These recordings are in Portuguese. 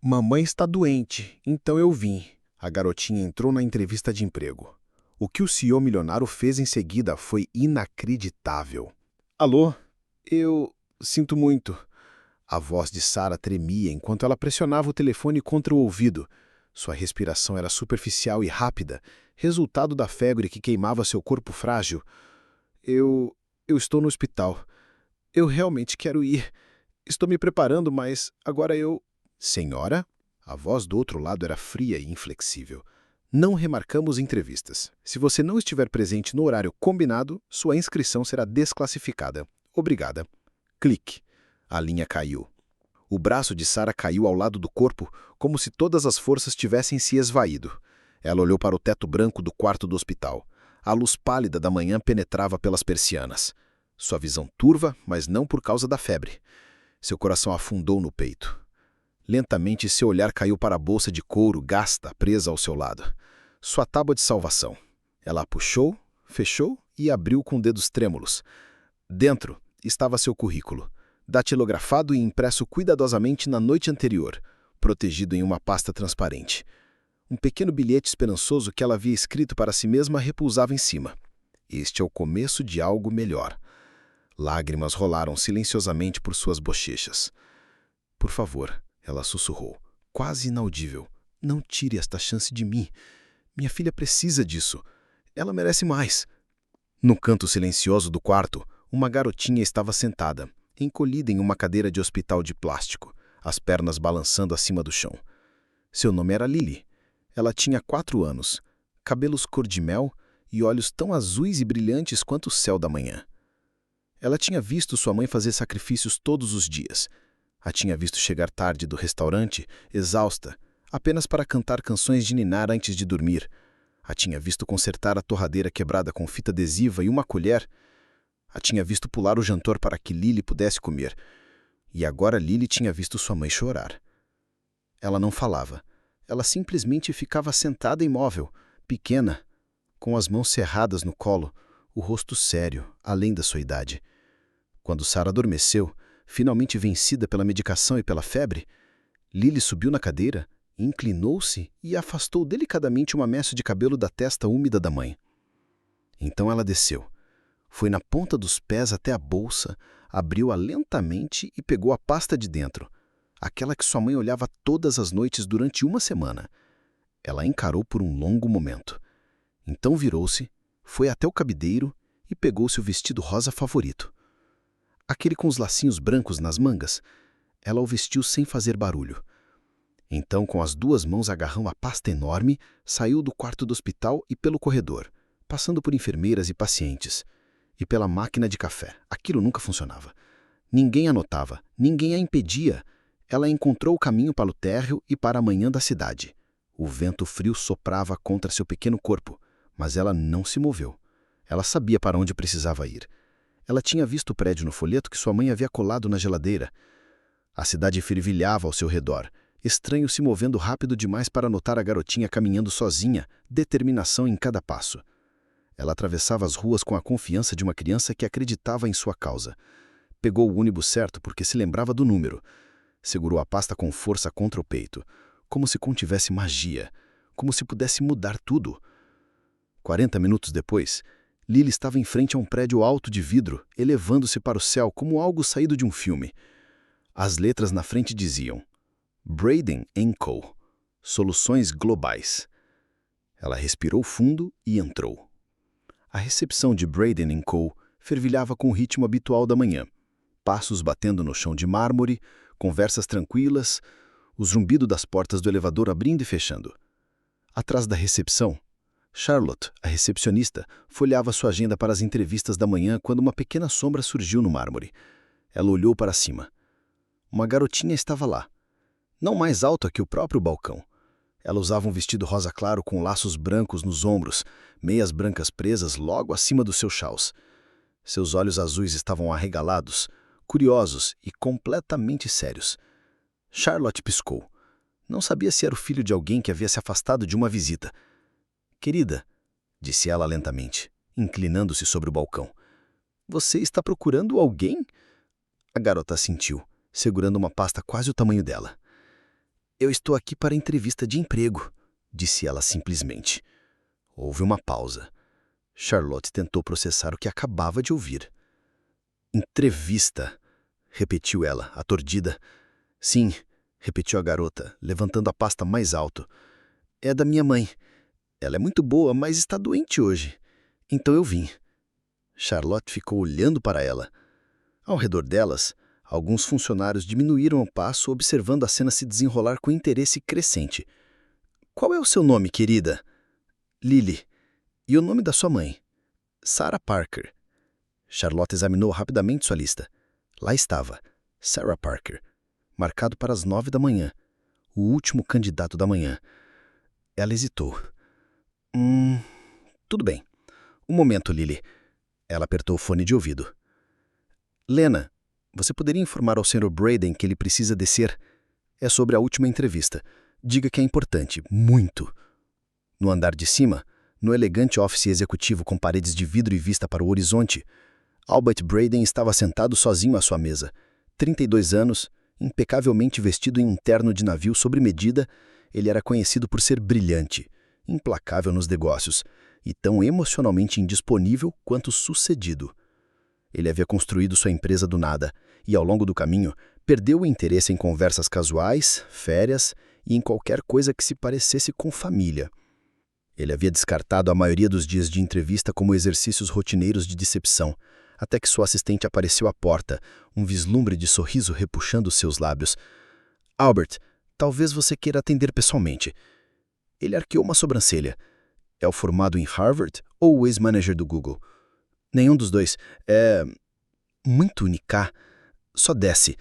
Mamãe está doente, então eu vim. A garotinha entrou na entrevista de emprego. O que o CEO milionário fez em seguida foi inacreditável. Alô? Eu sinto muito. A voz de Sarah tremia enquanto ela pressionava o telefone contra o ouvido. Sua respiração era superficial e rápida, resultado da febre que queimava seu corpo frágil. Eu estou no hospital. Eu realmente quero ir. Estou me preparando, mas agora eu... Senhora? A voz do outro lado era fria e inflexível. Não remarcamos entrevistas. Se você não estiver presente no horário combinado, sua inscrição será desclassificada. Obrigada. Clique. A linha caiu. O braço de Sarah caiu ao lado do corpo, como se todas as forças tivessem se esvaído. Ela olhou para o teto branco do quarto do hospital. A luz pálida da manhã penetrava pelas persianas. Sua visão turva, mas não por causa da febre. Seu coração afundou no peito. Lentamente, seu olhar caiu para a bolsa de couro gasta presa ao seu lado. Sua tábua de salvação. Ela a puxou, fechou e abriu com dedos trêmulos. Dentro estava seu currículo, datilografado e impresso cuidadosamente na noite anterior, protegido em uma pasta transparente. Um pequeno bilhete esperançoso que ela havia escrito para si mesma repousava em cima. Este é o começo de algo melhor. Lágrimas rolaram silenciosamente por suas bochechas. Por favor, ela sussurrou, quase inaudível. Não tire esta chance de mim. Minha filha precisa disso. Ela merece mais. No canto silencioso do quarto, uma garotinha estava sentada, encolhida em uma cadeira de hospital de plástico, as pernas balançando acima do chão. Seu nome era Lily. Ela tinha 4 anos, cabelos cor de mel e olhos tão azuis e brilhantes quanto o céu da manhã. Ela tinha visto sua mãe fazer sacrifícios todos os dias. A tinha visto chegar tarde do restaurante, exausta, apenas para cantar canções de ninar antes de dormir. A tinha visto consertar a torradeira quebrada com fita adesiva e uma colher. A tinha visto pular o jantar para que Lily pudesse comer. E agora Lily tinha visto sua mãe chorar. Ela não falava. Ela simplesmente ficava sentada imóvel, pequena, com as mãos cerradas no colo, o rosto sério, além da sua idade. Quando Sarah adormeceu, finalmente vencida pela medicação e pela febre, Lily subiu na cadeira, inclinou-se e afastou delicadamente uma mecha de cabelo da testa úmida da mãe. Então ela desceu. Foi na ponta dos pés até a bolsa, abriu-a lentamente e pegou a pasta de dentro, aquela que sua mãe olhava todas as noites durante uma semana. Ela a encarou por um longo momento. Então virou-se, foi até o cabideiro e pegou seu vestido rosa favorito. Aquele com os lacinhos brancos nas mangas, ela o vestiu sem fazer barulho. Então, com as 2 mãos agarrando a pasta enorme, saiu do quarto do hospital e pelo corredor, passando por enfermeiras e pacientes. E pela máquina de café. Aquilo nunca funcionava. Ninguém a notava, ninguém a impedia. Ela encontrou o caminho para o térreo e para a manhã da cidade. O vento frio soprava contra seu pequeno corpo, mas ela não se moveu. Ela sabia para onde precisava ir. Ela tinha visto o prédio no folheto que sua mãe havia colado na geladeira. A cidade fervilhava ao seu redor, estranho se movendo rápido demais para notar a garotinha caminhando sozinha, determinação em cada passo. Ela atravessava as ruas com a confiança de uma criança que acreditava em sua causa. Pegou o ônibus certo porque se lembrava do número. Segurou a pasta com força contra o peito, como se contivesse magia, como se pudesse mudar tudo. 40 minutos depois, Lily estava em frente a um prédio alto de vidro, elevando-se para o céu como algo saído de um filme. As letras na frente diziam Braden & Co. Soluções globais. Ela respirou fundo e entrou. A recepção de Braden & Co. fervilhava com o ritmo habitual da manhã. Passos batendo no chão de mármore, conversas tranquilas, o zumbido das portas do elevador abrindo e fechando. Atrás da recepção, Charlotte, a recepcionista, folheava sua agenda para as entrevistas da manhã quando uma pequena sombra surgiu no mármore. Ela olhou para cima. Uma garotinha estava lá, não mais alta que o próprio balcão. Ela usava um vestido rosa claro com laços brancos nos ombros, meias brancas presas logo acima dos seus chals. Seus olhos azuis estavam arregalados, curiosos e completamente sérios. Charlotte piscou. Não sabia se era o filho de alguém que havia se afastado de uma visita. Querida, disse ela lentamente, inclinando-se sobre o balcão. Você está procurando alguém? A garota assentiu, segurando uma pasta quase o tamanho dela. Eu estou aqui para entrevista de emprego, disse ela simplesmente. Houve uma pausa. Charlotte tentou processar o que acabava de ouvir. Entrevista, repetiu ela, atordida. Sim, repetiu a garota, levantando a pasta mais alto. É da minha mãe. Ela é muito boa, mas está doente hoje. Então eu vim. Charlotte ficou olhando para ela. Ao redor delas, alguns funcionários diminuíram o passo, observando a cena se desenrolar com interesse crescente. Qual é o seu nome, querida? Lily. E o nome da sua mãe? Sarah Parker. Charlotte examinou rapidamente sua lista. Lá estava, Sarah Parker, marcado para as 9 da manhã, o último candidato da manhã. Ela hesitou. Tudo bem. Um momento, Lily. Ela apertou o fone de ouvido. Lena, você poderia informar ao Sr. Braden que ele precisa descer? É sobre a última entrevista. Diga que é importante, muito. No andar de cima, no elegante office executivo com paredes de vidro e vista para o horizonte, Albert Braden estava sentado sozinho à sua mesa. 32 anos, impecavelmente vestido em um terno de navio sobre medida, ele era conhecido por ser brilhante, implacável nos negócios e tão emocionalmente indisponível quanto sucedido. Ele havia construído sua empresa do nada e, ao longo do caminho, perdeu o interesse em conversas casuais, férias e em qualquer coisa que se parecesse com família. Ele havia descartado a maioria dos dias de entrevista como exercícios rotineiros de decepção, até que sua assistente apareceu à porta, um vislumbre de sorriso repuxando seus lábios. Albert, talvez você queira atender pessoalmente. Ele arqueou uma sobrancelha. É o formado em Harvard ou o ex-manager do Google? Nenhum dos dois. É muito unicá. Só desce.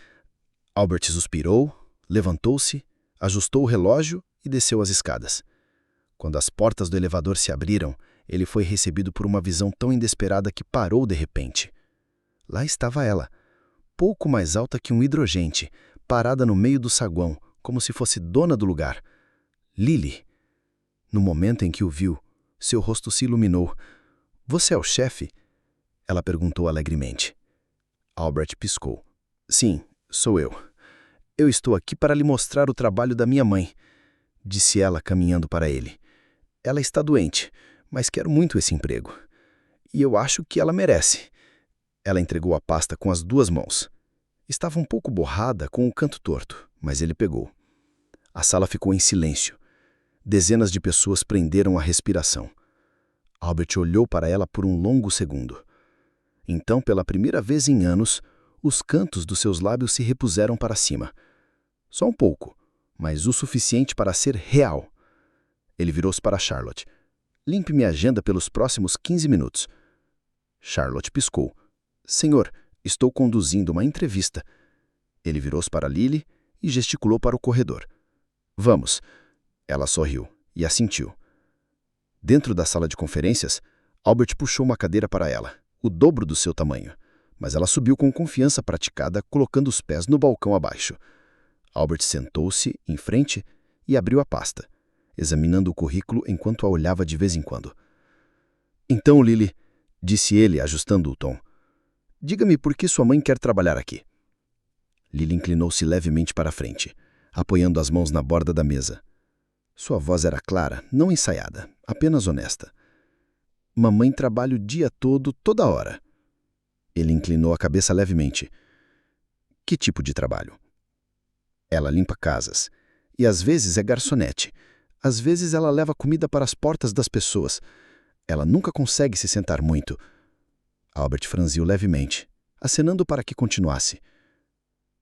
Albert suspirou, levantou-se, ajustou o relógio e desceu as escadas. Quando as portas do elevador se abriram, ele foi recebido por uma visão tão inesperada que parou de repente. Lá estava ela, pouco mais alta que um hidrogente, parada no meio do saguão, como se fosse dona do lugar. Lily. No momento em que o viu, seu rosto se iluminou. Você é o chefe? Ela perguntou alegremente. Albert piscou. Sim, sou eu. Eu estou aqui para lhe mostrar o trabalho da minha mãe, disse ela caminhando para ele. Ela está doente, mas quero muito esse emprego. E eu acho que ela merece. Ela entregou a pasta com as 2 mãos. Estava um pouco borrada com o canto torto, mas ele pegou. A sala ficou em silêncio. Dezenas de pessoas prenderam a respiração. Albert olhou para ela por um longo segundo. Então, pela primeira vez em anos, os cantos dos seus lábios se repuseram para cima. Só um pouco, mas o suficiente para ser real. Ele virou-se para Charlotte. Limpe minha agenda pelos próximos 15 minutos. Charlotte piscou. Senhor, estou conduzindo uma entrevista. Ele virou-se para Lily e gesticulou para o corredor. Vamos. Ela sorriu e assentiu. Dentro da sala de conferências, Albert puxou uma cadeira para ela, o dobro do seu tamanho, mas ela subiu com confiança praticada, colocando os pés no balcão abaixo. Albert sentou-se em frente e abriu a pasta, examinando o currículo enquanto a olhava de vez em quando. Então, Lily, disse ele, ajustando o tom, diga-me por que sua mãe quer trabalhar aqui. Lily inclinou-se levemente para a frente, apoiando as mãos na borda da mesa. Sua voz era clara, não ensaiada, apenas honesta. Mamãe trabalha o dia todo, toda hora. Ele inclinou a cabeça levemente. Que tipo de trabalho? Ela limpa casas. E às vezes é garçonete. Às vezes ela leva comida para as portas das pessoas. Ela nunca consegue se sentar muito. Albert franziu levemente, acenando para que continuasse.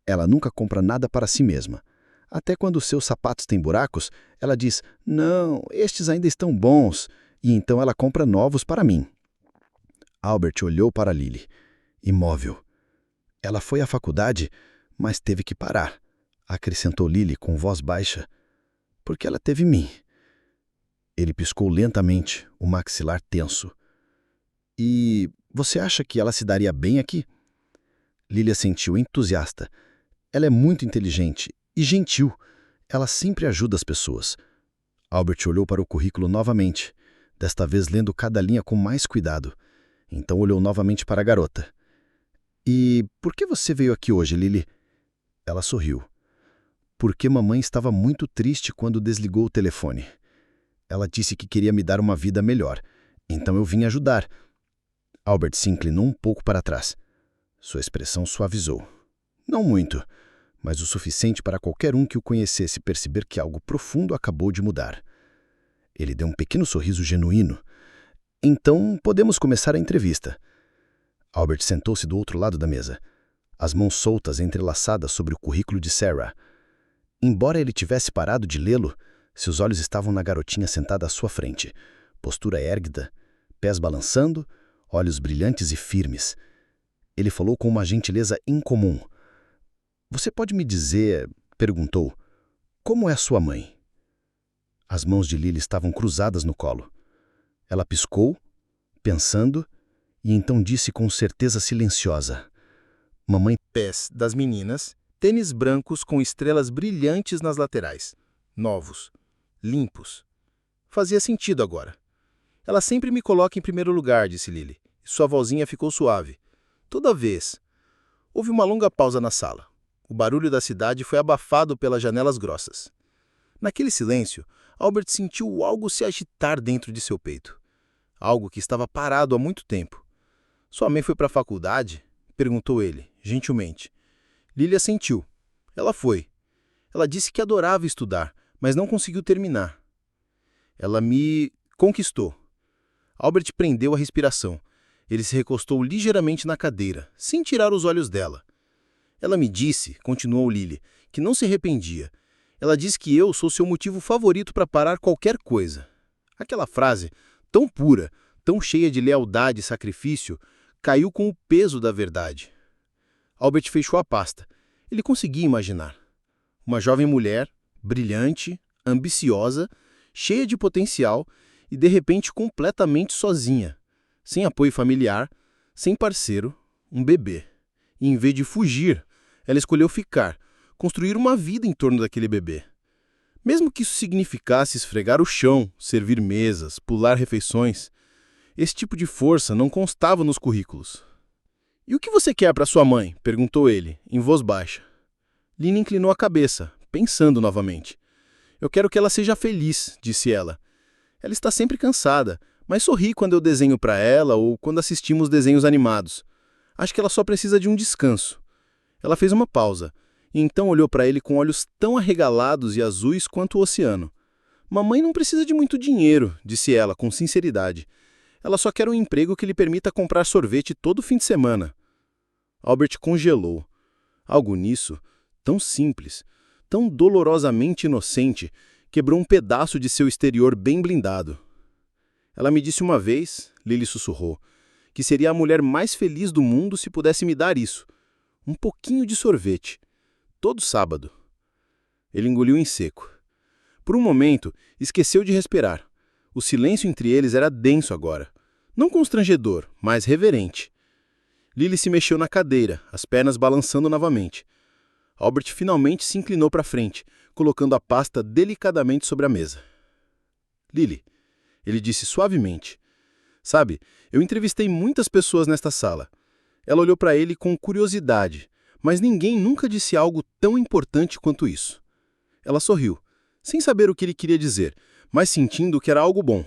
Ela nunca compra nada para si mesma. Até quando seus sapatos têm buracos, ela diz, não, estes ainda estão bons, e então ela compra novos para mim. Albert olhou para Lily, imóvel. Ela foi à faculdade, mas teve que parar, acrescentou Lily com voz baixa, porque ela teve mim. Ele piscou lentamente, o maxilar tenso. E você acha que ela se daria bem aqui? Lily assentiu entusiasta. Ela é muito inteligente e gentil. Ela sempre ajuda as pessoas. Albert olhou para o currículo novamente, desta vez lendo cada linha com mais cuidado. Então olhou novamente para a garota. E por que você veio aqui hoje, Lily? Ela sorriu. porque mamãe estava muito triste quando desligou o telefone. Ela disse que queria me dar uma vida melhor, então eu vim ajudar. Albert se inclinou um pouco para trás. Sua expressão suavizou. Não muito, mas o suficiente para qualquer um que o conhecesse perceber que algo profundo acabou de mudar. Ele deu um pequeno sorriso genuíno. Então, podemos começar a entrevista. Albert sentou-se do outro lado da mesa, as mãos soltas entrelaçadas sobre o currículo de Sarah. Embora ele tivesse parado de lê-lo, seus olhos estavam na garotinha sentada à sua frente, postura érguida, pés balançando, olhos brilhantes e firmes. Ele falou com uma gentileza incomum. "Você pode me dizer", perguntou, "como é sua mãe?" As mãos de Lily estavam cruzadas no colo. Ela piscou, pensando, e então disse com certeza silenciosa: "Mamãe..." Pés das meninas, tênis brancos com estrelas brilhantes nas laterais. Novos. Limpos. Fazia sentido agora. "Ela sempre me coloca em primeiro lugar", disse Lily. Sua vozinha ficou suave. "Toda vez." Houve uma longa pausa na sala. O barulho da cidade foi abafado pelas janelas grossas. Naquele silêncio, Albert sentiu algo se agitar dentro de seu peito. Algo que estava parado há muito tempo. "Sua mãe foi para a faculdade?" perguntou ele, gentilmente. Lily assentiu. Ela foi. Ela disse que adorava estudar, mas não conseguiu terminar. "Ela me conquistou." Albert prendeu a respiração. Ele se recostou ligeiramente na cadeira, sem tirar os olhos dela. "Ela me disse", continuou Lily, "que não se arrependia. Ela disse que eu sou seu motivo favorito para parar qualquer coisa." Aquela frase, tão pura, tão cheia de lealdade e sacrifício, caiu com o peso da verdade. Albert fechou a pasta. Ele conseguia imaginar. Uma jovem mulher, brilhante, ambiciosa, cheia de potencial e, de repente, completamente sozinha, sem apoio familiar, sem parceiro, um bebê. E, em vez de fugir, ela escolheu ficar, construir uma vida em torno daquele bebê. Mesmo que isso significasse esfregar o chão, servir mesas, pular refeições, esse tipo de força não constava nos currículos. "E o que você quer para sua mãe?" perguntou ele, em voz baixa. Lina inclinou a cabeça, pensando novamente. "Eu quero que ela seja feliz", disse ela. "Ela está sempre cansada, mas sorri quando eu desenho para ela ou quando assistimos desenhos animados. Acho que ela só precisa de um descanso." Ela fez uma pausa, e então olhou para ele com olhos tão arregalados e azuis quanto o oceano. "Mamãe não precisa de muito dinheiro", disse ela, com sinceridade. "Ela só quer um emprego que lhe permita comprar sorvete todo fim de semana." Albert congelou. Algo nisso, tão simples, tão dolorosamente inocente, quebrou um pedaço de seu exterior bem blindado. "Ela me disse uma vez", Lily sussurrou, "que seria a mulher mais feliz do mundo se pudesse me dar isso. Um pouquinho de sorvete. Todo sábado." Ele engoliu em seco. Por um momento, esqueceu de respirar. O silêncio entre eles era denso agora. Não constrangedor, mas reverente. Lily se mexeu na cadeira, as pernas balançando novamente. Albert finalmente se inclinou para frente, colocando a pasta delicadamente sobre a mesa. "Lily", ele disse suavemente. "Sabe, eu entrevistei muitas pessoas nesta sala." Ela olhou para ele com curiosidade, mas ninguém nunca disse algo tão importante quanto isso. Ela sorriu, sem saber o que ele queria dizer, mas sentindo que era algo bom.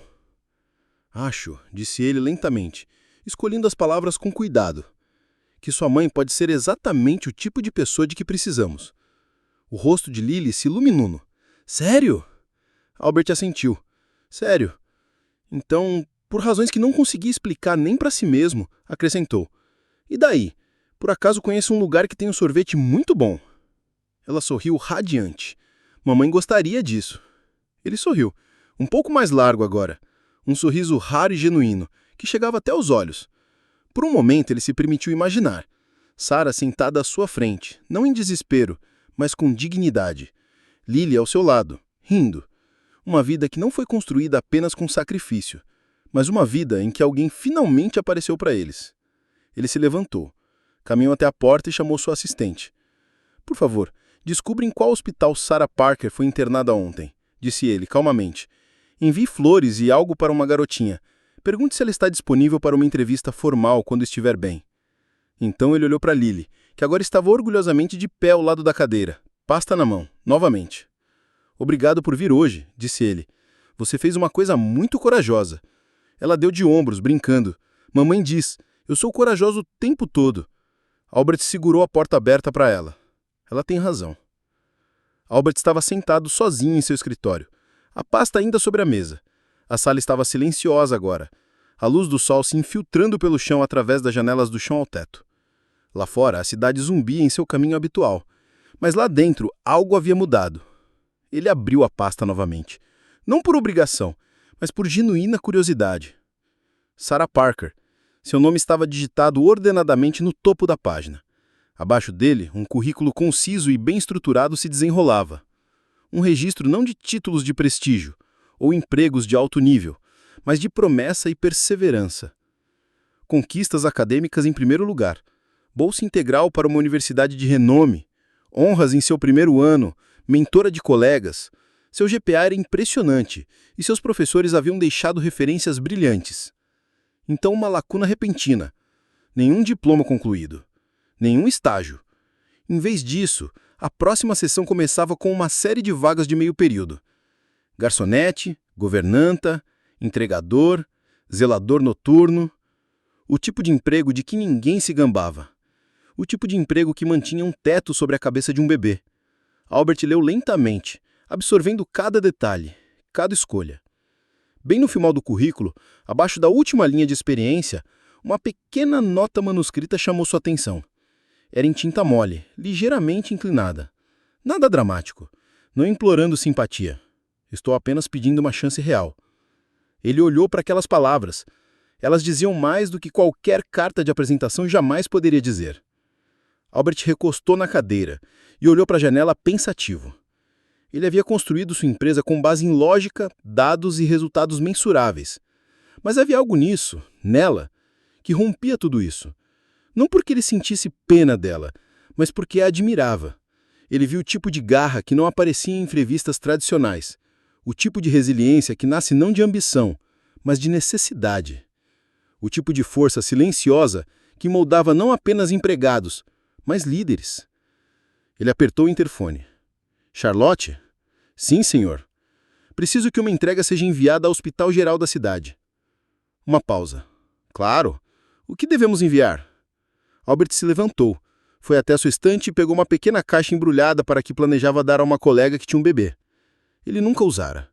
"Acho", disse ele lentamente, escolhendo as palavras com cuidado, "que sua mãe pode ser exatamente o tipo de pessoa de que precisamos." O rosto de Lily se iluminou. "Sério?" Albert assentiu. "Sério." Então, por razões que não conseguia explicar nem para si mesmo, acrescentou: "E daí? Por acaso conheço um lugar que tem um sorvete muito bom?" Ela sorriu radiante. "Mamãe gostaria disso." Ele sorriu, um pouco mais largo agora. Um sorriso raro e genuíno, que chegava até os olhos. Por um momento ele se permitiu imaginar. Sarah sentada à sua frente, não em desespero, mas com dignidade. Lily ao seu lado, rindo. Uma vida que não foi construída apenas com sacrifício, mas uma vida em que alguém finalmente apareceu para eles. Ele se levantou, caminhou até a porta e chamou sua assistente. "Por favor, descubra em qual hospital Sarah Parker foi internada ontem", disse ele calmamente. "Envie flores e algo para uma garotinha. Pergunte se ela está disponível para uma entrevista formal quando estiver bem." Então ele olhou para Lily, que agora estava orgulhosamente de pé ao lado da cadeira, Pasta na mão, novamente. Obrigado por vir hoje, disse ele. Você fez uma coisa muito corajosa. Ela deu de ombros, brincando. Mamãe diz, eu sou corajoso o tempo todo. Albert segurou a porta aberta para ela. Ela tem razão. Albert estava sentado sozinho em seu escritório, a pasta ainda sobre a mesa. A sala estava silenciosa agora, a luz do sol se infiltrando pelo chão através das janelas do chão ao teto. Lá fora, a cidade zumbia em seu caminho habitual, mas lá dentro algo havia mudado. Ele abriu a pasta novamente, não por obrigação, mas por genuína curiosidade. Sarah Parker. Seu nome estava digitado ordenadamente no topo da página. Abaixo dele, um currículo conciso e bem estruturado se desenrolava. Um registro não de títulos de prestígio ou empregos de alto nível, mas de promessa e perseverança. Conquistas acadêmicas em primeiro lugar, bolsa integral para uma universidade de renome, honras em seu primeiro ano, mentora de colegas. Seu GPA era impressionante e seus professores haviam deixado referências brilhantes. Então uma lacuna repentina. Nenhum diploma concluído. Nenhum estágio. Em vez disso, a próxima sessão começava com uma série de vagas de meio período. Garçonete, governanta, entregador, zelador noturno. O tipo de emprego de que ninguém se gambava. O tipo de emprego que mantinha um teto sobre a cabeça de um bebê. Albert leu lentamente, absorvendo cada detalhe, cada escolha. Bem no final do currículo, abaixo da última linha de experiência, uma pequena nota manuscrita chamou sua atenção. Era em tinta mole, ligeiramente inclinada. Nada dramático, não implorando simpatia. Estou apenas pedindo uma chance real. Ele olhou para aquelas palavras. Elas diziam mais do que qualquer carta de apresentação jamais poderia dizer. Albert recostou na cadeira e olhou para a janela pensativo. Ele havia construído sua empresa com base em lógica, dados e resultados mensuráveis. Mas havia algo nisso, nela, que rompia tudo isso. Não porque ele sentisse pena dela, mas porque a admirava. Ele viu o tipo de garra que não aparecia em entrevistas tradicionais, o tipo de resiliência que nasce não de ambição, mas de necessidade. O tipo de força silenciosa que moldava não apenas empregados, mas líderes. Ele apertou o interfone. Charlotte? Sim, senhor. Preciso que uma entrega seja enviada ao Hospital Geral da cidade. Uma pausa. Claro. O que devemos enviar? Albert se levantou, foi até sua estante e pegou uma pequena caixa embrulhada para que planejava dar a uma colega que tinha um bebê. Ele nunca usara.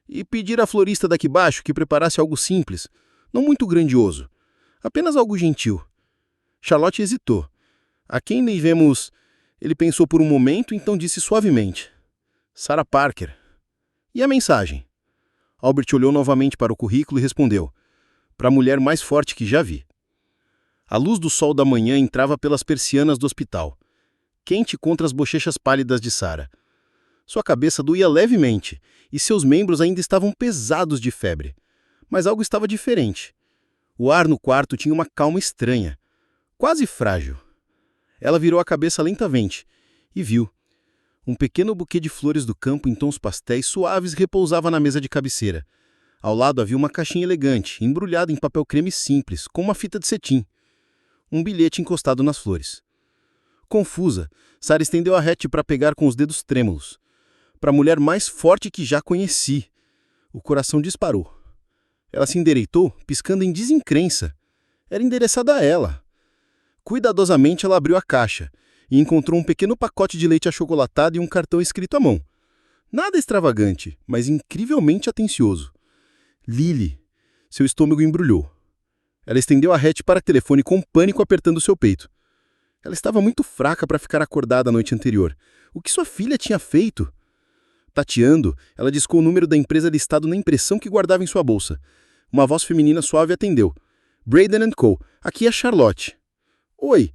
E pedir à florista daqui baixo que preparasse algo simples, não muito grandioso, apenas algo gentil. Charlotte hesitou. A quem devemos... Ele pensou por um momento, então disse suavemente. Sarah Parker. E a mensagem? Albert olhou novamente para o currículo e respondeu. Para a mulher mais forte que já vi. A luz do sol da manhã entrava pelas persianas do hospital, quente contra as bochechas pálidas de Sarah. Sua cabeça doía levemente e seus membros ainda estavam pesados de febre. Mas algo estava diferente. O ar no quarto tinha uma calma estranha, quase frágil. Ela virou a cabeça lentamente e viu. Um pequeno buquê de flores do campo em tons pastéis suaves repousava na mesa de cabeceira. Ao lado havia uma caixinha elegante, embrulhada em papel creme simples, com uma fita de cetim. Um bilhete encostado nas flores. Confusa, Sarah estendeu a rete para pegar com os dedos trêmulos. Para a mulher mais forte que já conheci. O coração disparou. Ela se endireitou, piscando em desencrença. Era endereçada a ela. Cuidadosamente ela abriu a caixa e encontrou um pequeno pacote de leite achocolatado e um cartão escrito à mão. Nada extravagante, mas incrivelmente atencioso. Lily. Seu estômago embrulhou. Ela estendeu a rete para o telefone com pânico apertando seu peito. Ela estava muito fraca para ficar acordada a noite anterior. O que sua filha tinha feito? Tateando, ela discou o número da empresa listado na impressão que guardava em sua bolsa. Uma voz feminina suave atendeu. Braden & Co. Aqui é Charlotte. Oi.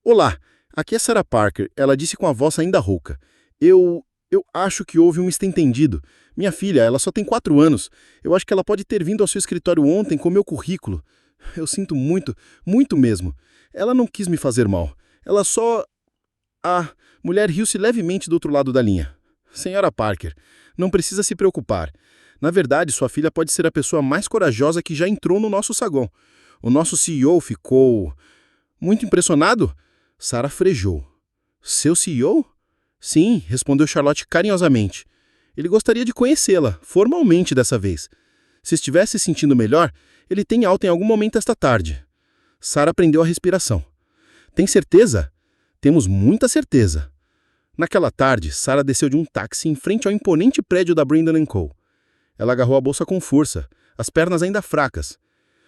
Olá. Aqui é Sarah Parker. Ela disse com a voz ainda rouca. Eu acho que houve um mistentendido. Minha filha, ela só tem 4 anos. Eu acho que ela pode ter vindo ao seu escritório ontem com meu currículo. Eu sinto muito, muito mesmo. Ela não quis me fazer mal. Ela só... A mulher riu-se levemente do outro lado da linha. Senhora Parker, não precisa se preocupar. Na verdade, sua filha pode ser a pessoa mais corajosa que já entrou no nosso saguão. O nosso CEO ficou... muito impressionado? Sarah frejou. Seu CEO? Sim, respondeu Charlotte carinhosamente. Ele gostaria de conhecê-la, formalmente dessa vez. Se estivesse sentindo melhor, ele tem alta em algum momento esta tarde. Sarah prendeu a respiração. Tem certeza? Temos muita certeza. Naquela tarde, Sarah desceu de um táxi em frente ao imponente prédio da Brandon & Co. Ela agarrou a bolsa com força, as pernas ainda fracas.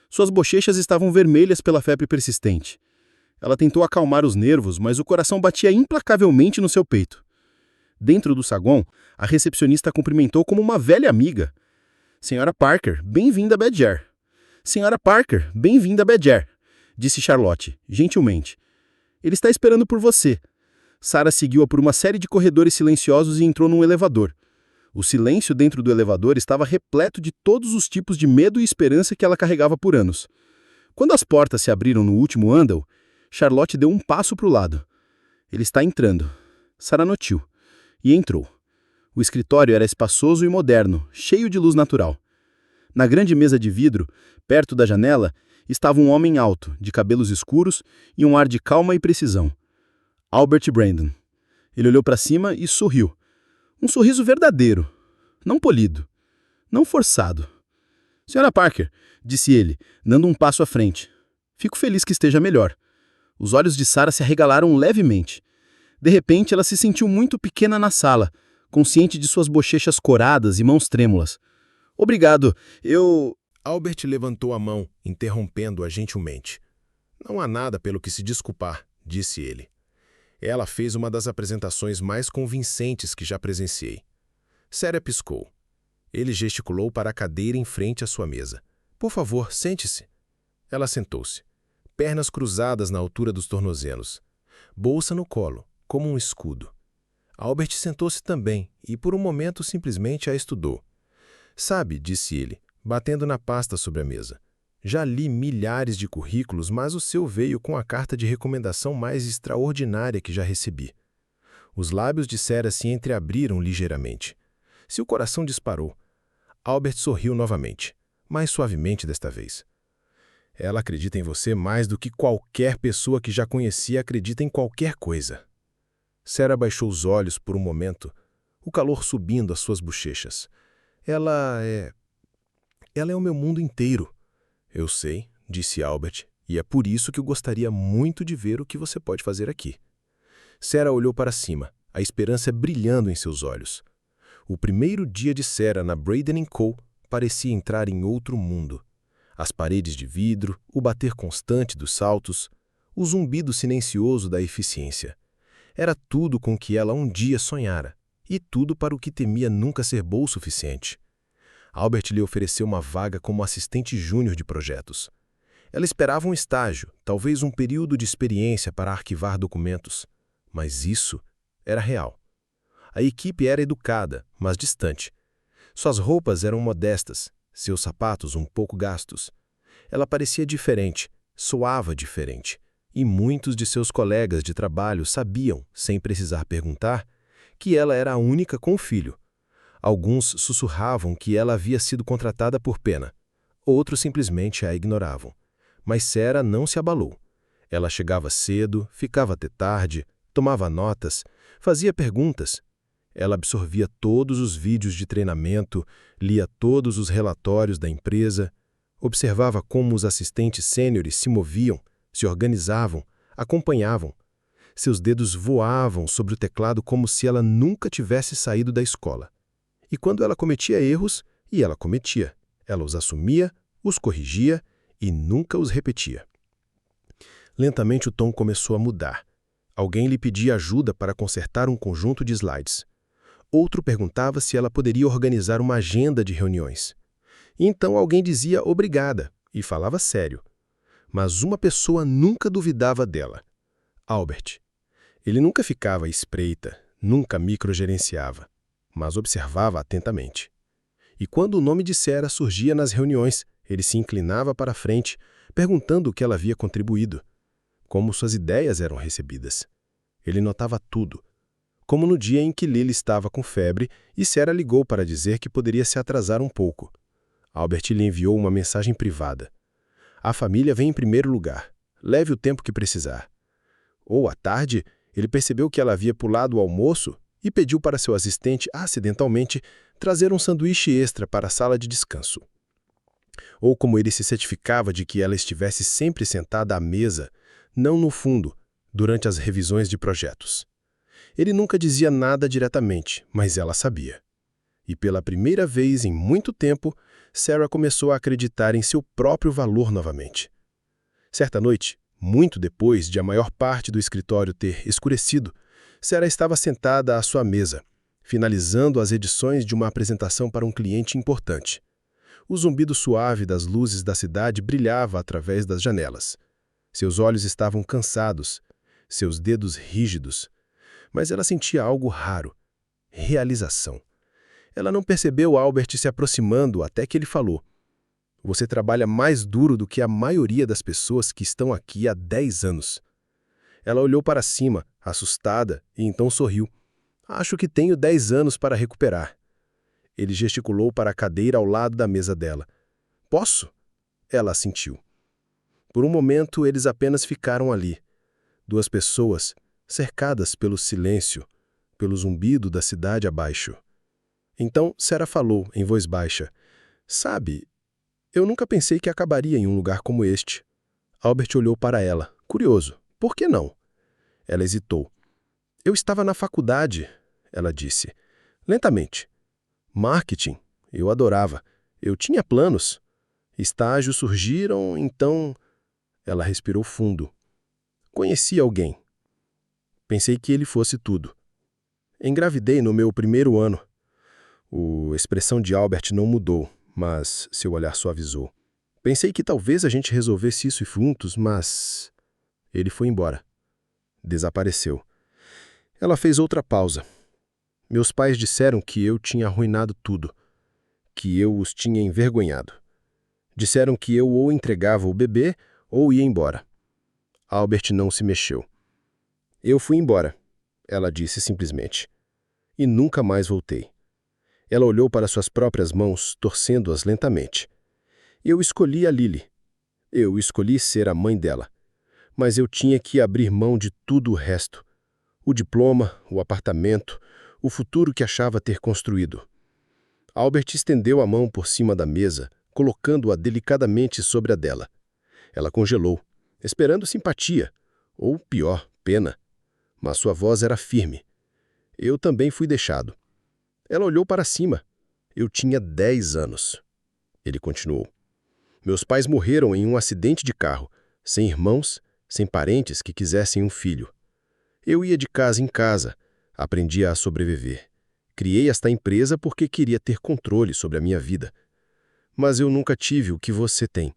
Suas bochechas estavam vermelhas pela febre persistente. Ela tentou acalmar os nervos, mas o coração batia implacavelmente no seu peito. Dentro do saguão, a recepcionista a cumprimentou como uma velha amiga. Senhora Parker, bem-vinda a Badger. Senhora Parker, bem-vinda a Badger, disse Charlotte, gentilmente. Ele está esperando por você. Sarah seguiu-a por uma série de corredores silenciosos e entrou num elevador. O silêncio dentro do elevador estava repleto de todos os tipos de medo e esperança que ela carregava por anos. Quando as portas se abriram no último andar, Charlotte deu um passo para o lado. Ele está entrando. Sarah notou. E entrou. O escritório era espaçoso e moderno, cheio de luz natural. Na grande mesa de vidro, perto da janela, estava um homem alto, de cabelos escuros e um ar de calma e precisão. Albert Brandon. Ele olhou para cima e sorriu. Um sorriso verdadeiro, não polido, não forçado. Senhora Parker, disse ele, dando um passo à frente. Fico feliz que esteja melhor. Os olhos de Sarah se arregalaram levemente. De repente, ela se sentiu muito pequena na sala, consciente de suas bochechas coradas e mãos trêmulas. Obrigado, eu... Albert levantou a mão, interrompendo-a gentilmente. Não há nada pelo que se desculpar, disse ele. Ela fez uma das apresentações mais convincentes que já presenciei. Sarah piscou. Ele gesticulou para a cadeira em frente à sua mesa. Por favor, sente-se. Ela sentou-se. Pernas cruzadas na altura dos tornozelos. Bolsa no colo, como um escudo. Albert sentou-se também e, por um momento, simplesmente a estudou. Sabe, disse ele, batendo na pasta sobre a mesa. Já li milhares de currículos, mas o seu veio com a carta de recomendação mais extraordinária que já recebi. Os lábios de Sarah se entreabriram ligeiramente. Seu coração disparou. Albert sorriu novamente, mais suavemente desta vez. Ela acredita em você mais do que qualquer pessoa que já conhecia acredita em qualquer coisa. Sarah baixou os olhos por um momento, o calor subindo às suas bochechas. Ela é o meu mundo inteiro. Eu sei, disse Albert, e é por isso que eu gostaria muito de ver o que você pode fazer aqui. Sarah olhou para cima, a esperança brilhando em seus olhos. O primeiro dia de Sarah na Brandon & Co. parecia entrar em outro mundo. As paredes de vidro, o bater constante dos saltos, o zumbido silencioso da eficiência. Era tudo com que ela um dia sonhara, e tudo para o que temia nunca ser bom o suficiente. Albert lhe ofereceu uma vaga como assistente júnior de projetos. Ela esperava um estágio, talvez um período de experiência para arquivar documentos. Mas isso era real. A equipe era educada, mas distante. Suas roupas eram modestas, seus sapatos um pouco gastos. Ela parecia diferente, soava diferente. E muitos de seus colegas de trabalho sabiam, sem precisar perguntar, que ela era a única com o filho. Alguns sussurravam que ela havia sido contratada por pena. Outros simplesmente a ignoravam. Mas Sarah não se abalou. Ela chegava cedo, ficava até tarde, tomava notas, fazia perguntas. Ela absorvia todos os vídeos de treinamento, lia todos os relatórios da empresa, observava como os assistentes sêniores se moviam, se organizavam, acompanhavam. Seus dedos voavam sobre o teclado como se ela nunca tivesse saído da escola. E quando ela cometia erros, e ela cometia, ela os assumia, os corrigia e nunca os repetia. Lentamente o tom começou a mudar. Alguém lhe pedia ajuda para consertar um conjunto de slides. Outro perguntava se ela poderia organizar uma agenda de reuniões. E então alguém dizia obrigada e falava sério. Mas uma pessoa nunca duvidava dela. Albert. Ele nunca ficava à espreita, nunca microgerenciava, mas observava atentamente. E quando o nome de Sarah surgia nas reuniões, ele se inclinava para a frente, perguntando o que ela havia contribuído, como suas ideias eram recebidas. Ele notava tudo, como no dia em que Lily estava com febre e Sarah ligou para dizer que poderia se atrasar um pouco. Albert lhe enviou uma mensagem privada. A família vem em primeiro lugar. Leve o tempo que precisar. Ou, à tarde, Ele percebeu que ela havia pulado o almoço e pediu para seu assistente, acidentalmente, trazer um sanduíche extra para a sala de descanso. Ou como ele se certificava de que ela estivesse sempre sentada à mesa, não no fundo, durante as revisões de projetos. Ele nunca dizia nada diretamente, mas ela sabia. E pela primeira vez em muito tempo, Sarah começou a acreditar em seu próprio valor novamente. Certa noite, muito depois de a maior parte do escritório ter escurecido, Sarah estava sentada à sua mesa, finalizando as edições de uma apresentação para um cliente importante. O zumbido suave das luzes da cidade brilhava através das janelas. Seus olhos estavam cansados, seus dedos rígidos, mas ela sentia algo raro: realização. Ela não percebeu Albert se aproximando até que ele falou: "Você trabalha mais duro do que a maioria das pessoas que estão aqui há 10 anos." Ela olhou para cima, assustada, e então sorriu. "Acho que tenho 10 anos para recuperar." Ele gesticulou para a cadeira ao lado da mesa dela. "Posso?" Ela assentiu. Por um momento, eles apenas ficaram ali. Duas pessoas, cercadas pelo silêncio, pelo zumbido da cidade abaixo. Então, Sarah falou, em voz baixa: "Sabe, eu nunca pensei que acabaria em um lugar como este." Albert olhou para ela, curioso. "Por que não?" Ela hesitou. "Eu estava na faculdade," ela disse, lentamente. "Marketing. Eu adorava. Eu tinha planos. Estágios surgiram, então..." Ela respirou fundo. "Conheci alguém. Pensei que ele fosse tudo. Engravidei no meu primeiro ano." A expressão de Albert não mudou, mas seu olhar suavizou. "Pensei que talvez a gente resolvesse isso juntos, mas..." Ele foi embora. Desapareceu. Ela fez outra pausa. "Meus pais disseram que eu tinha arruinado tudo, que eu os tinha envergonhado. Disseram que eu ou entregava o bebê ou ia embora." Albert não se mexeu. "Eu fui embora," ela disse simplesmente. "E nunca mais voltei." Ela olhou para suas próprias mãos, torcendo-as lentamente. "Eu escolhi a Lily. Eu escolhi ser a mãe dela. Mas eu tinha que abrir mão de tudo o resto. O diploma, o apartamento, o futuro que achava ter construído." Albert estendeu a mão por cima da mesa, colocando-a delicadamente sobre a dela. Ela congelou, esperando simpatia, ou pior, pena. Mas sua voz era firme. "Eu também fui deixado." Ela olhou para cima. "Eu tinha 10 anos." Ele continuou. "Meus pais morreram em um acidente de carro, sem irmãos, sem parentes que quisessem um filho. Eu ia de casa em casa, aprendia a sobreviver. Criei esta empresa porque queria ter controle sobre a minha vida. Mas eu nunca tive o que você tem."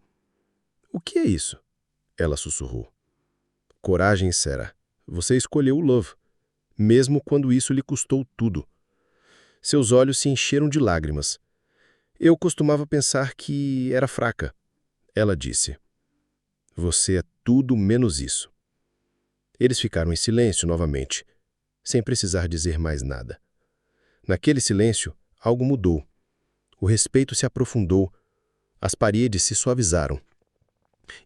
"O que é isso?" Ela sussurrou. "Coragem, Sarah. Você escolheu o Love, mesmo quando isso lhe custou tudo." Seus olhos se encheram de lágrimas. "Eu costumava pensar que era fraca," ela disse. "Você é tudo menos isso." Eles ficaram em silêncio novamente, sem precisar dizer mais nada. Naquele silêncio, algo mudou. O respeito se aprofundou, as paredes se suavizaram.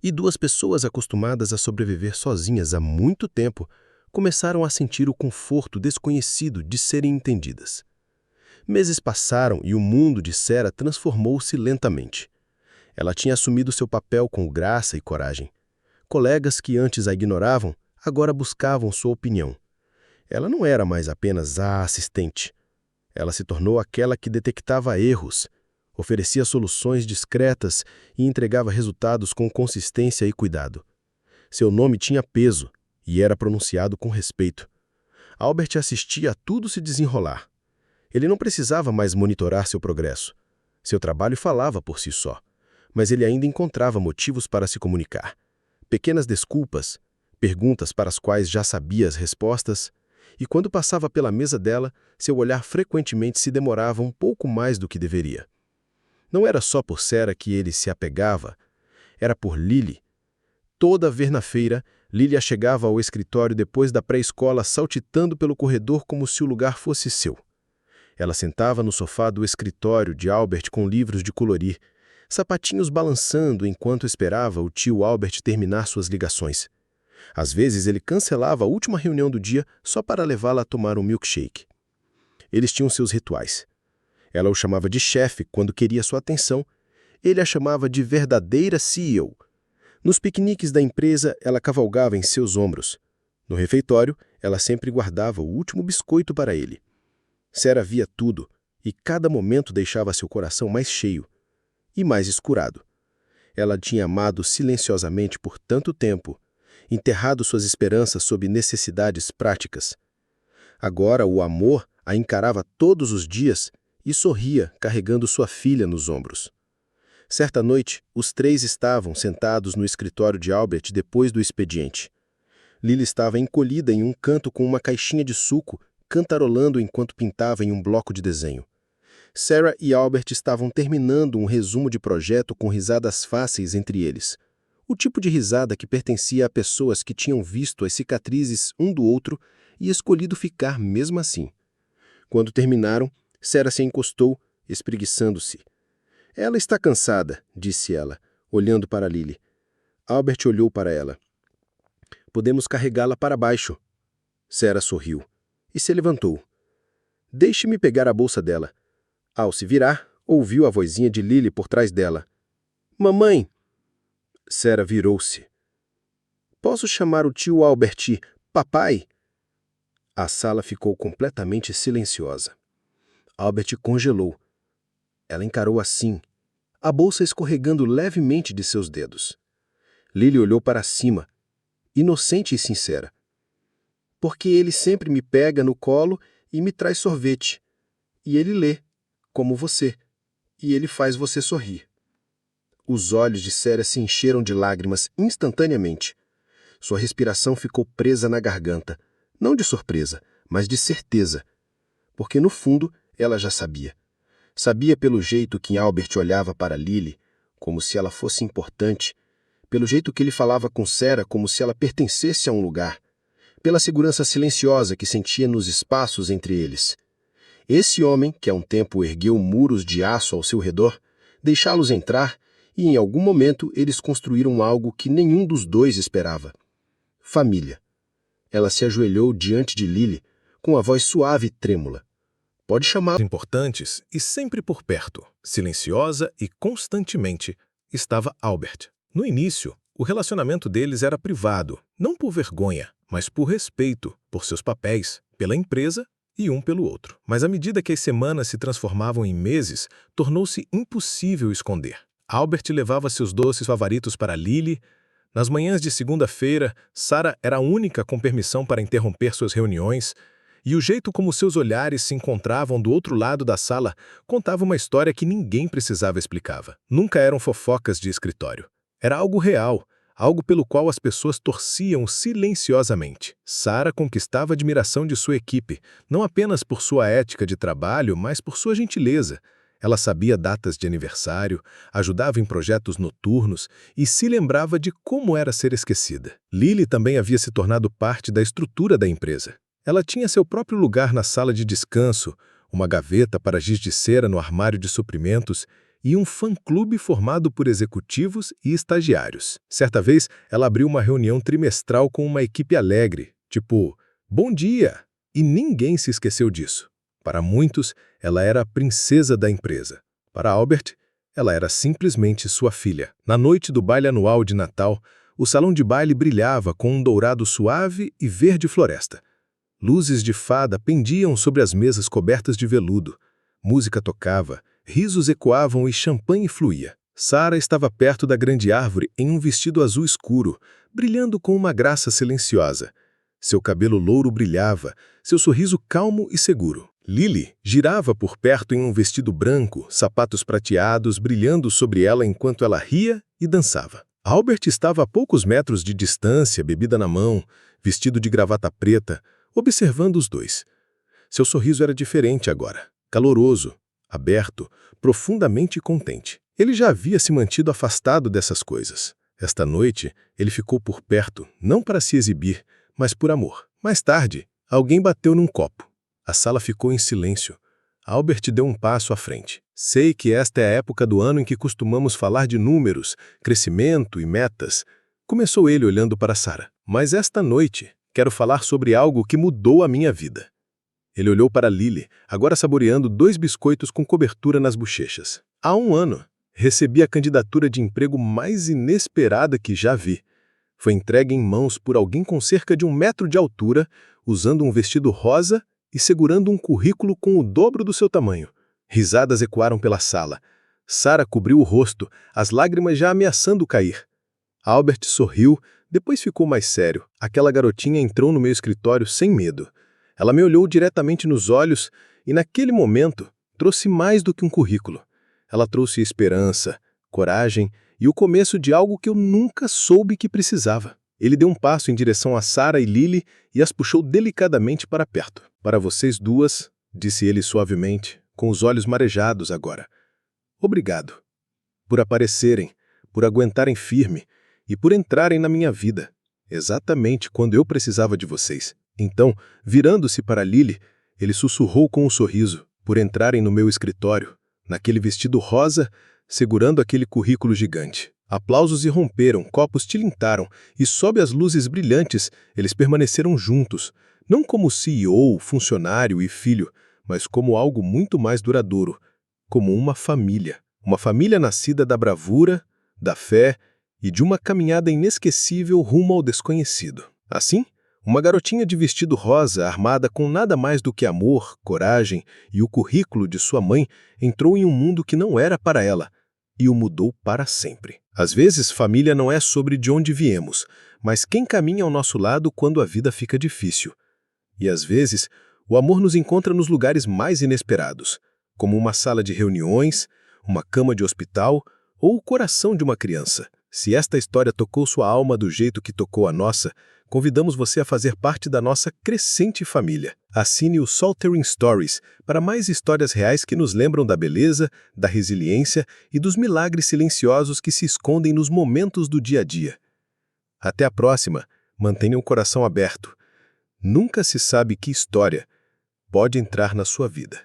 E duas pessoas acostumadas a sobreviver sozinhas há muito tempo começaram a sentir o conforto desconhecido de serem entendidas. Meses passaram e o mundo de Sarah transformou-se lentamente. Ela tinha assumido seu papel com graça e coragem. Colegas que antes a ignoravam, agora buscavam sua opinião. Ela não era mais apenas a assistente. Ela se tornou aquela que detectava erros, oferecia soluções discretas e entregava resultados com consistência e cuidado. Seu nome tinha peso e era pronunciado com respeito. Albert assistia a tudo se desenrolar. Ele não precisava mais monitorar seu progresso. Seu trabalho falava por si só, mas ele ainda encontrava motivos para se comunicar. Pequenas desculpas, perguntas para as quais já sabia as respostas, e quando passava pela mesa dela, seu olhar frequentemente se demorava um pouco mais do que deveria. Não era só por Sarah que ele se apegava, era por Lily. Toda verna-feira, Lily chegava ao escritório depois da pré-escola saltitando pelo corredor como se o lugar fosse seu. Ela sentava no sofá do escritório de Albert com livros de colorir, sapatinhos balançando enquanto esperava o tio Albert terminar suas ligações. Às vezes, ele cancelava a última reunião do dia só para levá-la a tomar um milkshake. Eles tinham seus rituais. Ela o chamava de chefe quando queria sua atenção. Ele a chamava de verdadeira CEO. Nos piqueniques da empresa, ela cavalgava em seus ombros. No refeitório, ela sempre guardava o último biscoito para ele. Sarah via tudo, e cada momento deixava seu coração mais cheio e mais escurado. Ela tinha amado silenciosamente por tanto tempo, enterrado suas esperanças sob necessidades práticas. Agora o amor a encarava todos os dias e sorria, carregando sua filha nos ombros. Certa noite, os três estavam sentados no escritório de Albert depois do expediente. Lily estava encolhida em um canto com uma caixinha de suco, cantarolando enquanto pintava em um bloco de desenho. Sarah e Albert estavam terminando um resumo de projeto com risadas fáceis entre eles. O tipo de risada que pertencia a pessoas que tinham visto as cicatrizes um do outro e escolhido ficar mesmo assim. Quando terminaram, Sarah se encostou, espreguiçando-se. Ela está cansada, disse ela, olhando para Lily. Albert olhou para ela. Podemos carregá-la para baixo. Sarah sorriu e se levantou. Deixe-me pegar a bolsa dela. Ao se virar, ouviu a vozinha de Lily por trás dela. Mamãe! Sarah virou-se. Posso chamar o tio Albert papai? A sala ficou completamente silenciosa. Albert congelou. Ela encarou assim, a bolsa escorregando levemente de seus dedos. Lily olhou para cima, inocente e sincera. Porque ele sempre me pega no colo e me traz sorvete. E ele lê, como você. E ele faz você sorrir. Os olhos de Sarah se encheram de lágrimas instantaneamente. Sua respiração ficou presa na garganta, não de surpresa, mas de certeza. Porque no fundo, ela já sabia. Sabia pelo jeito que Albert olhava para Lily, como se ela fosse importante, pelo jeito que ele falava com Sarah como se ela pertencesse a um lugar, pela segurança silenciosa que sentia nos espaços entre eles. Esse homem, que há um tempo ergueu muros de aço ao seu redor, deixá-los entrar, e em algum momento eles construíram algo que nenhum dos dois esperava. Família. Ela se ajoelhou diante de Lily, com a voz suave e trêmula. Pode chamar Importantes e sempre por perto, silenciosa e constantemente, estava Albert. No início, o relacionamento deles era privado, não por vergonha, mas por respeito, por seus papéis, pela empresa e um pelo outro. Mas à medida que as semanas se transformavam em meses, tornou-se impossível esconder. Albert levava seus doces favoritos para Lily. Nas manhãs de segunda-feira, Sarah era a única com permissão para interromper suas reuniões, e o jeito como seus olhares se encontravam do outro lado da sala contava uma história que ninguém precisava explicar. Nunca eram fofocas de escritório. Era algo real, algo pelo qual as pessoas torciam silenciosamente. Sarah conquistava a admiração de sua equipe, não apenas por sua ética de trabalho, mas por sua gentileza. Ela sabia datas de aniversário, ajudava em projetos noturnos e se lembrava de como era ser esquecida. Lily também havia se tornado parte da estrutura da empresa. Ela tinha seu próprio lugar na sala de descanso, uma gaveta para giz de cera no armário de suprimentos e um fã-clube formado por executivos e estagiários. Certa vez, ela abriu uma reunião trimestral com uma equipe alegre, tipo, bom dia! E ninguém se esqueceu disso. Para muitos, ela era a princesa da empresa. Para Albert, ela era simplesmente sua filha. Na noite do baile anual de Natal, o salão de baile brilhava com um dourado suave e verde floresta. Luzes de fada pendiam sobre as mesas cobertas de veludo. Música tocava, risos ecoavam e champanhe fluía. Sarah estava perto da grande árvore em um vestido azul escuro, brilhando com uma graça silenciosa. Seu cabelo louro brilhava, seu sorriso calmo e seguro. Lily girava por perto em um vestido branco, sapatos prateados brilhando sobre ela enquanto ela ria e dançava. Albert estava a poucos metros de distância, bebida na mão, vestido de gravata preta, observando os dois. Seu sorriso era diferente agora, caloroso, aberto, profundamente contente. Ele já havia se mantido afastado dessas coisas. Esta noite, ele ficou por perto, não para se exibir, mas por amor. Mais tarde, alguém bateu num copo. A sala ficou em silêncio. Albert deu um passo à frente. Sei que esta é a época do ano em que costumamos falar de números, crescimento e metas. Começou ele olhando para Sarah. Mas esta noite, quero falar sobre algo que mudou a minha vida. Ele olhou para Lily, agora saboreando 2 biscoitos com cobertura nas bochechas. Há 1 ano, recebi a candidatura de emprego mais inesperada que já vi. Foi entregue em mãos por alguém com cerca de 1 metro de altura, usando um vestido rosa e segurando um currículo com o dobro do seu tamanho. Risadas ecoaram pela sala. Sarah cobriu o rosto, as lágrimas já ameaçando cair. Albert sorriu, depois ficou mais sério. Aquela garotinha entrou no meu escritório sem medo. Ela me olhou diretamente nos olhos e, naquele momento, trouxe mais do que um currículo. Ela trouxe esperança, coragem e o começo de algo que eu nunca soube que precisava. Ele deu um passo em direção a Sarah e Lily e as puxou delicadamente para perto. Para vocês duas, disse ele suavemente, com os olhos marejados agora. Obrigado. Por aparecerem, por aguentarem firme e por entrarem na minha vida, exatamente quando eu precisava de vocês. Então, virando-se para Lily, ele sussurrou com um sorriso, por entrarem no meu escritório, naquele vestido rosa, segurando aquele currículo gigante. Aplausos irromperam, copos tilintaram, e sob as luzes brilhantes, eles permaneceram juntos, não como CEO, funcionário e filho, mas como algo muito mais duradouro, como uma família nascida da bravura, da fé e de uma caminhada inesquecível rumo ao desconhecido. Assim, uma garotinha de vestido rosa, armada com nada mais do que amor, coragem e o currículo de sua mãe, entrou em um mundo que não era para ela e o mudou para sempre. Às vezes, família não é sobre de onde viemos, mas quem caminha ao nosso lado quando a vida fica difícil. E às vezes, o amor nos encontra nos lugares mais inesperados, como uma sala de reuniões, uma cama de hospital ou o coração de uma criança. Se esta história tocou sua alma do jeito que tocou a nossa, convidamos você a fazer parte da nossa crescente família. Assine o Soltering Stories para mais histórias reais que nos lembram da beleza, da resiliência e dos milagres silenciosos que se escondem nos momentos do dia a dia. Até a próxima, mantenha o coração aberto. Nunca se sabe que história pode entrar na sua vida.